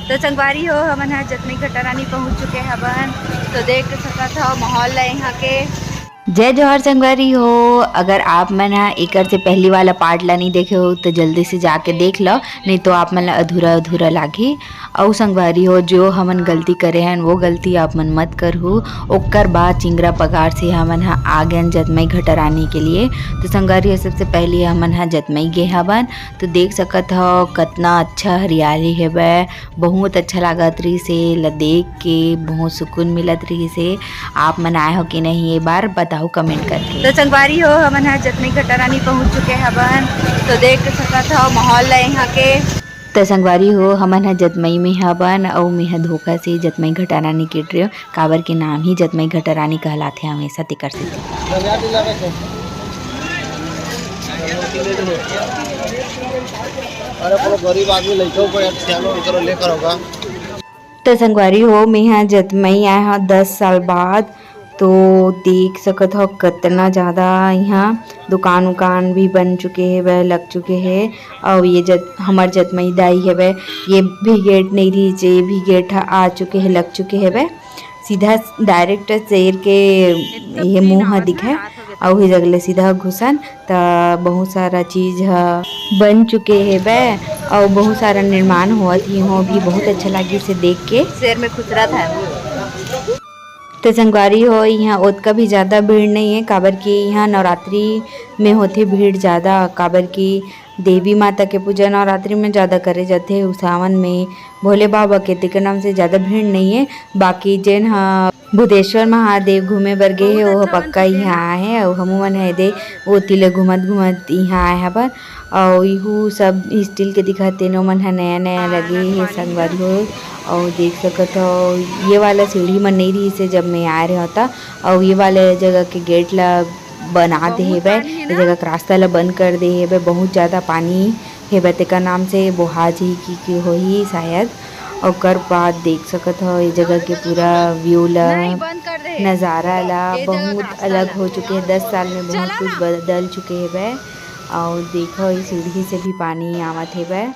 तो संगवारी हो हमन ह जतमई घटा रानी पहुँच चुके हवन। तो देख सकत हो माहौल है यहाँ के। जय जोहर संगवारी हो। अगर आप मन ह एकर से पहली वाला पार्ट ला नहीं देखे हो तो जल्दी से जाके देख लो, नहीं तो आप मन ला अधूरा अधूरा लागी। और संगवारी हो जो हमन गलती करे हन वो गलती आप मन मत करहु। ओकर बाद चिंगरा पगार से हमन ह आ गए जतमई घटा रानी के लिए। तो संगवारी हो सबसे पहले हमन ह जतमई गे हवन। तो देख सकत हो कितना अच्छा हरियाली हेबे, बहुत अच्छा लागत रही से ला देख के, बहुत सुकून मिलत रही से। आप मन आए हो कि नहीं ये बार बताओ कमेंट करके। तो संगवारी हो हमन ह जतमई घटा रानी पहुँच चुके हवन। तो देख सकत हो माहौल है यहाँ के। तो संगवारी हो हमन ह जतमई में हवन और मेहा धोखा से जतमई घटा रानी के ट्रियो काबर के नाम ही जतमई घटा रानी कहलाथे हमेशा तेकर से। अरे कोनो गरीब आदमी लइका को यार लेकर होगा। तो संगवारी हो मेहा जतमई आए हो 10 साल बाद। तो देख सकत हो कितना ज़्यादा यहाँ दुकान उकान भी बन चुके हैं, वह लग चुके हैं। और ये हमार जतमई दाई है वह ये भी गेट नहीं रही, ये भी गेट आ चुके हैं, लग चुके हैं वह सीधा डायरेक्ट शेर के ये मुँह दिखे और ही जगले सीधा घुसन। तो बहुत सारा चीज़ बन चुके हैं वह और बहुत सारा निर्माण हुआ थी। हो भी बहुत अच्छा लगी से देख के, शेर में खुसरा था। तो संगवारी हो यहाँ ओतका भी ज़्यादा भीड़ नहीं है, काबर की यहाँ नवरात्रि में होते भीड़ ज़्यादा, काबर की देवी माता के पूजा नवरात्रि में ज़्यादा करे जाते हैं। सावन में भोले बाबा के तेकर नाम से ज़्यादा भीड़ नहीं है। बाकी जेन हाँ बुद्धेश्वर महादेव घूमे बर गे है वो पक्का यहाँ आए हैं और हमू मन है दे वो तिले घूमत घूमत यहाँ आए हवन। और इहू सब स्टील के दिखत तेनो मन है नया नया लगे है संगवारी हो। और देख सकत हो ये वाला सीढ़ी मन नहीं रही से जब मैं आ रहा होता। और ये वाले जगह के गेट ला बना दे हेबे, ये जगह का रास्ता ला बंद कर दे हेबे, बहुत ज़्यादा पानी हेबे तेकर नाम से बोहाजी की होही शायद। और बाद देख सकत हो ये जगह के पूरा व्यू ला नज़ारा ला बहुत अलग हो चुके हैं। 10 साल में बहुत कुछ बदल चुके हैं। और देखो इस सीढ़ी से भी पानी आवत है।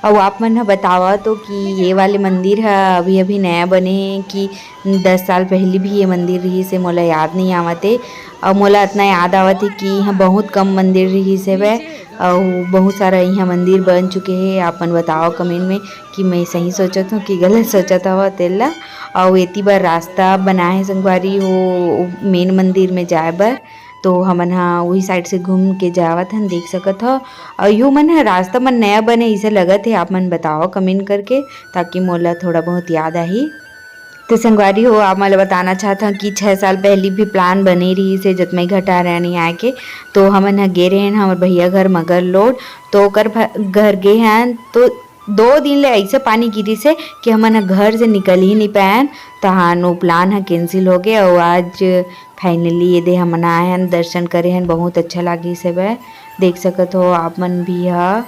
और आप मन बतावा तो कि ये वाले मंदिर है अभी अभी नया बने हैं कि 10 साल पहले भी ये मंदिर रही से मोला याद नहीं आवते। और मोला इतना याद आवत है कि यहाँ बहुत कम मंदिर रही से वह और बहुत सारा यहाँ मंदिर बन चुके हैं। आप मन बताओ कमेंट में कि मैं सही सोचत हूँ कि गलत सोचत हवा तेला। और एती बार रास्ता बनाए है संगवारी हो मेन मंदिर में जाए बर। तो हमन हाँ वही साइड से घूम के जावत हन, देख सकत हो। और यू मन है रास्ता मन नया बने इसे लगत है। आप मन बताओ कमेंट करके ताकि मोला थोड़ा बहुत याद आही। तो संगवारी हो आप मला बताना चाहता हूँ कि 6 साल पहले भी प्लान बने रही से जतमई घटा रानी आए के। तो हमन ह गे रहे हैं हमारे भैया घर मगर लोड। तो ओकर घर गे हैं तो 2 दिन ले ऐसे पानी गिरी से कि हमन घर से निकल ही नहीं पाए। तो हाँ नो प्लान है कैंसिल हो गया। और आज फाइनली ये दे हमन आए हैं दर्शन करे हैं, बहुत अच्छा लगी से वह देख सकत हो आप मन भी है।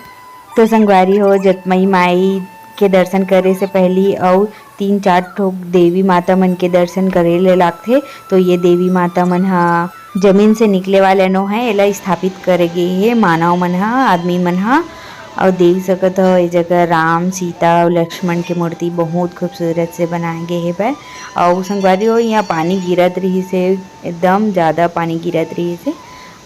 तो संगवारी हो जतमई माई के दर्शन करे से पहले और 3-4 ठोक देवी माता मन के दर्शन करे ले लागथे। तो ये देवी माता मन हा जमीन से निकले वाले नो है, एला स्थापित करे गे है मानव मन हा, आदमी मन हा। और देख सकत हो ये जगह राम सीता और लक्ष्मण के मूर्ति बहुत खूबसूरत से बनाए गए है बे। और संगवारी हो यहाँ पानी गिरत रही से, एकदम ज़्यादा पानी गिरत रही से।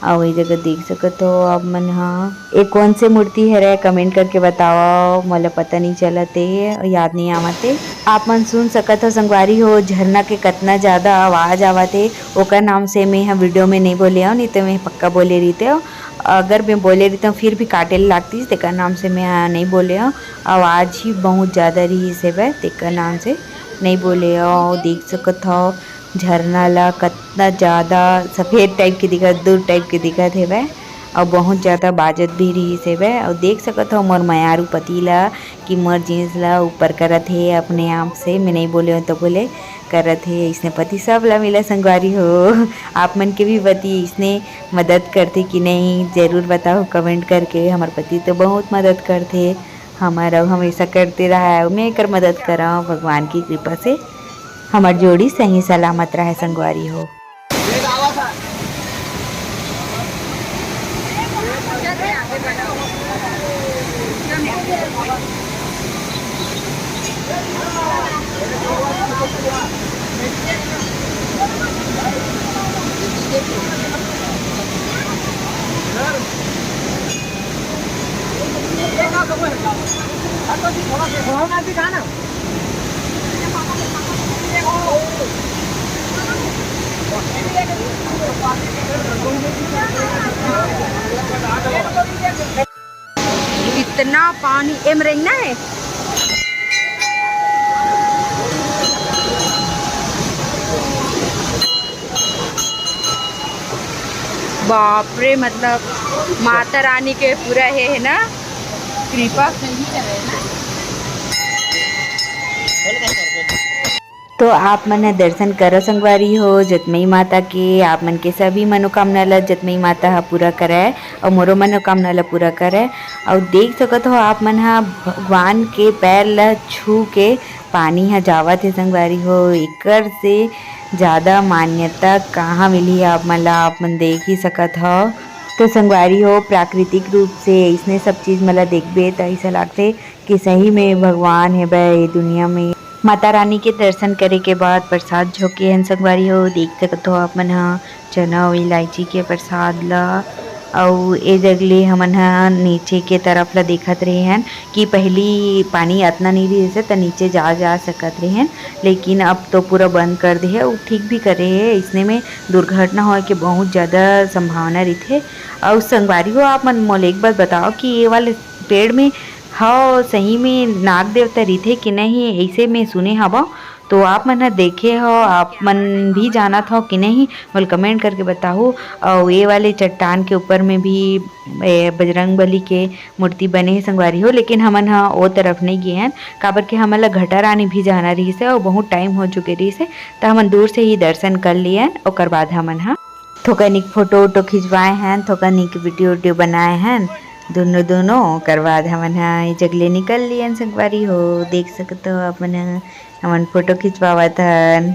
और ये जगह देख सकत हो आप मन हाँ ये कौन से मूर्ति है कमेंट करके बताओ, मोला पता नहीं चलते याद नहीं आवते। आप मन सुन सकत हो संगवारी हो झरना के कितना ज़्यादा आवाज़ आवते। ओकर नाम से मैं यहाँ वीडियो में नहीं बोले हो, नहीं तो मैं पक्का बोले रहते हो। अगर मैं बोले रहती हूँ फिर भी काटे लगती तेकर नाम से मैं नहीं बोले हो। आवाज़ ही बहुत ज़्यादा रही से वह तेकर नाम से नहीं बोले हो। देख सकत हो झरना ला कितना ज़्यादा सफ़ेद टाइप के दिखत, दूर टाइप के दिखत है वह। और बहुत ज़्यादा बाजत भी रही से वह। और देख सकत हो मोर मयारू पति ला कि मोर जींस ला ऊपर करत है अपने आप से, मैं नहीं बोले हो तो बोले करत है। इसने पति सब ला मिला संगवारी हो। आप मन के भी पति इसने मदद करते कि नहीं ज़रूर बताओ कमेंट करके। हमारे पति तो बहुत मदद करते हमारा, हमेशा करते रहा है। मैं कर मदद करा भगवान की कृपा से हमार जोड़ी सही सलामत रहे संगवारी हो। इतना पानी एम रहना है। बाप रे, मतलब माता रानी के पूरा है ना कृपा सही है ना। तो आप मन दर्शन करो संगवारी हो जतमई माता के। आप मन के सभी मनोकामना ला जतमई माता हा पूरा कराए और मोरो मनोकामना ला पूरा कराए। और देख सकत हो आप मन हा भगवान के पैर ला छू के पानी हा जावत है संगवारी हो। एकर से ज़्यादा मान्यता कहाँ मिली आप मन ला, आप मन देख ही सकत हो। तो संगवारी हो प्राकृतिक रूप से इसने सब चीज़ मला देखबे तो ऐसा लगते कि सही में भगवान है बे दुनिया में। माता रानी के दर्शन करे के बाद प्रसाद झोंके हन संगवारी हो। देख सकत हो आप मन हा चना और इलायची के प्रसाद ला। और ए जगले हमन हा नीचे के तरफ ला देखत रहे हन कि पहली पानी अतना नहीं रही से तो नीचे जा सकत रहे हन, लेकिन अब तो पूरा बंद कर दे है। और ठीक भी करे है, इसने में दुर्घटना होए के बहुत ज़्यादा संभावना रही। और संगवारी हो आप मन मोले एक बात बताओ कि ये वाले पेड़ में हाँ सही में नाग देवता रहिथे कि नहीं, ऐसे में सुने हवा। तो आप मन देखे हो, आप मन भी जाना था कि नहीं बोल कमेंट करके बताओ। और ये वाले चट्टान के ऊपर में भी बजरंग बली के मूर्ति बने हैं संगवारी हो। लेकिन हमन हाँ वो तरफ नहीं गए हैं काबर के हमन ला घटा रानी भी जाना रही से और बहुत टाइम हो चुके रही से, तो हमन दूर से ही दर्शन कर लिए हैं। और बाद हमन हाँ थोकनिक फोटो वोटो खिंचवाए हैं, थोकनिक वीडियो बनाए हैं दोनों कर बाद हमन हा जगले निकल लिए संगवारी हो। देख सकते हो अपन हमन फोटो खिंचवावत हन।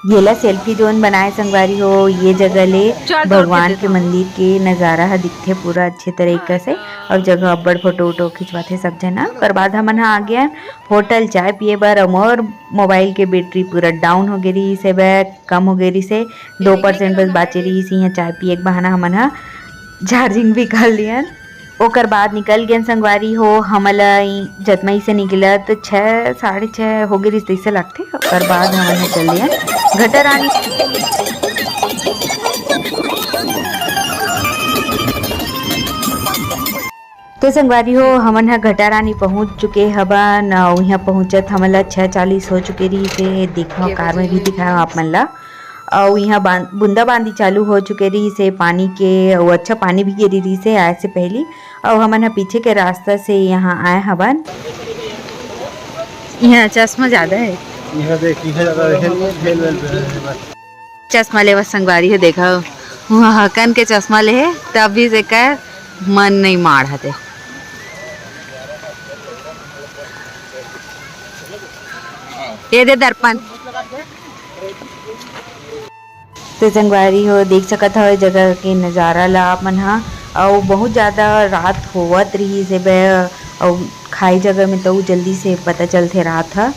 ये ला सेल्फी जोन बनाए संगवारी हो। ये जगह ले भगवान के मंदिर के नज़ारा हा दिखते पूरा अच्छे तरीके से। और जगह अब्बड़ फोटो वोटो खिंचवाते सब जना। कर बाद हमन हा आ गया होटल चाय पिए बर। और मोबाइल के बैटरी पूरा डाउन हो गई से कम हो गई से 2% बस बाचे रही से। यहाँ चाय पिए के बहाना हमन हा चार्जिंग भी कर लियन। ओकर बाद निकल गए संगवारी हो। हमला जतमई से निकला तो 6 साढ़े 6 हो गई ऐसे लगते। ओकर बाद हमन चल लिया घटा रानी। तो संगवारी हो हमन हा घटा रानी पहुंच चुके हवन। और यहाँ पहुंचत हमला 6:40 हो चुके रही से। देखो कार में भी दिखाया आप मन ला। और यहाँ बूंदाबांदी चालू हो चुके रही से पानी के। और अच्छा पानी भी गिरी रही से आए से पहली। और हमन हा पीछे के रास्ता से यहाँ आए हवन। यहाँ चश्मा ज्यादा है, यहाँ देखिए ज़्यादा चश्मा ले बस संगवारी है। देखा वहाँ हकन के चश्मा ले है तब भी से कर मन नहीं माढ़ते। ये दे दर्पण। तो संगवारी हो देख सकत हो जगह के नज़ारा ला आप मन हा। और बहुत ज़्यादा रात होवत रही से बे। और खाई जगह में तो जल्दी से पता चलते रात हा।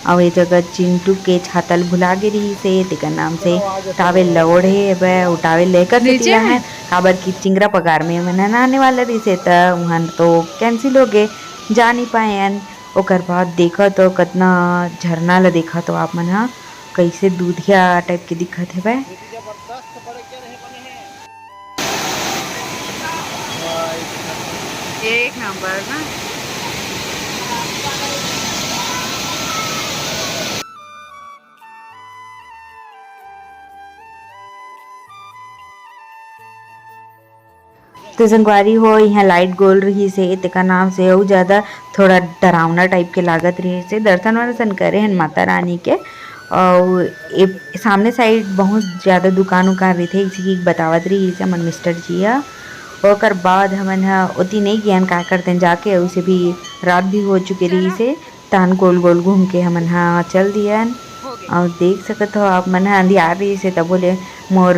और ये जगह चिंटू के छातल भुला गे रही से तेकर नाम से टावेल लौड़ है बे। वो टावेल लेकर निकला है काबर की चिंगरा पगार में मन आने वाला रही से तो वहाँ तो कैंसिल हो गए, जा नहीं पाए। ओकर बाद देखा तो कितना झरना ला देखा तो आप मन हा कैसे दूधिया टाइप के दिखत है बे। एक नंबर ना। तो संगवारी हो यहाँ लाइट गोल रही से तेका नाम से और ज़्यादा थोड़ा डरावना टाइप के लागत रही से। दर्शन वर्शन करे हैं माता रानी के। और सामने साइड बहुत ज़्यादा दुकान उकान रही थे इसी की बतावत रही से मन मिस्टर जी हा। ओकर बाद हमन हा उती नहीं ज्ञान का करते जाके उसे भी रात भी हो चुके रही से। तान गोल गोल घूम के हमन हा चल दिया। और देख सकत हो आप मन ह अंधियार रही से तब बोले मोर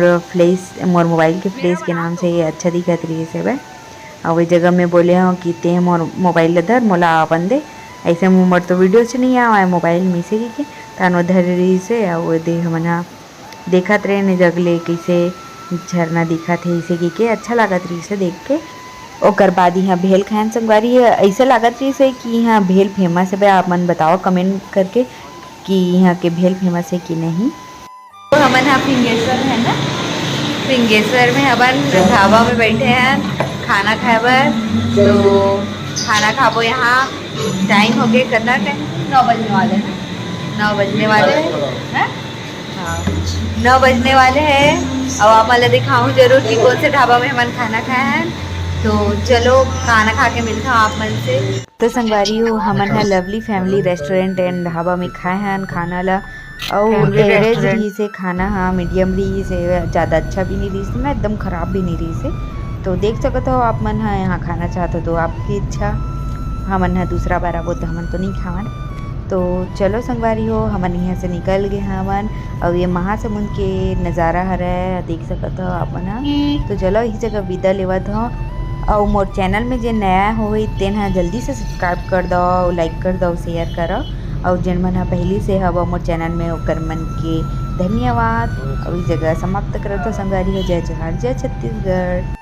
मोबाइल के फ्लैश के नाम से ये अच्छा दिखत रही से बे। और ये जगह में बोले हो कि ते मोर मोबाइल धर मोला अपन दे, ऐसे मोर तो वीडियो से नहीं आवा है मोबाइल में से के तानो धर रही से और दे हमन देखत रहे ने जगले कैसे झरना दिखत है इसे के अच्छा लागत रही से देख के। ओकर बाद यहाँ भेल खान संगवारी ऐसा लागत रही से कि यहाँ भेल फेमस है। आप मन बताओ कमेंट करके कि यहाँ के भेल फेमस है कि नहीं। तो हमन यहाँ फिंगेश्वर है ना, फिंगेश्वर में अपन ढाबा में बैठे हैं खाना खाए बर। तो खाना खाबो यहाँ टाइम हो गया कितना टाइम 9 बजने वाले हैं, 9 बजने वाले हैं, हाँ 9 बजने वाले हैं। अब आप मैं दिखाऊँ जरूर कि कौन से ढाबा में हमन खाना खाए हैं। तो चलो खाना खा के मिलता हूँ आप मन से। तो संगवारी हो हमन है lovely family restaurant and dhaba में खाए हैं खाना ला। और एवरेज रही से खाना हाँ मीडियम रही से, ज़्यादा अच्छा भी नहीं रही से ना एकदम ख़राब भी नहीं रही से। तो देख सकते हो आप मन है यहाँ खाना चाहते हो तो आपकी इच्छा, हमन है दूसरा बार आबो तो हमन तो नहीं खावन। तो चलो संगवारी हो हमन यहाँ से निकल गए हमन। और ये महासमुंद के नज़ारा हरे देख सकते हो आप मन। तो चलो इस जगह विदा लेवत हो। और मोर चैनल में जो नया हो तेन हा जल्दी से सब्सक्राइब कर दो, लाइक कर दो, शेयर करो। और जिन मन पहले से हवा मोर चैनल में ओकर मन के धन्यवाद। और इस जगह समाप्त करत हो संगवारी हो। जय जोहार, जय छत्तीसगढ़।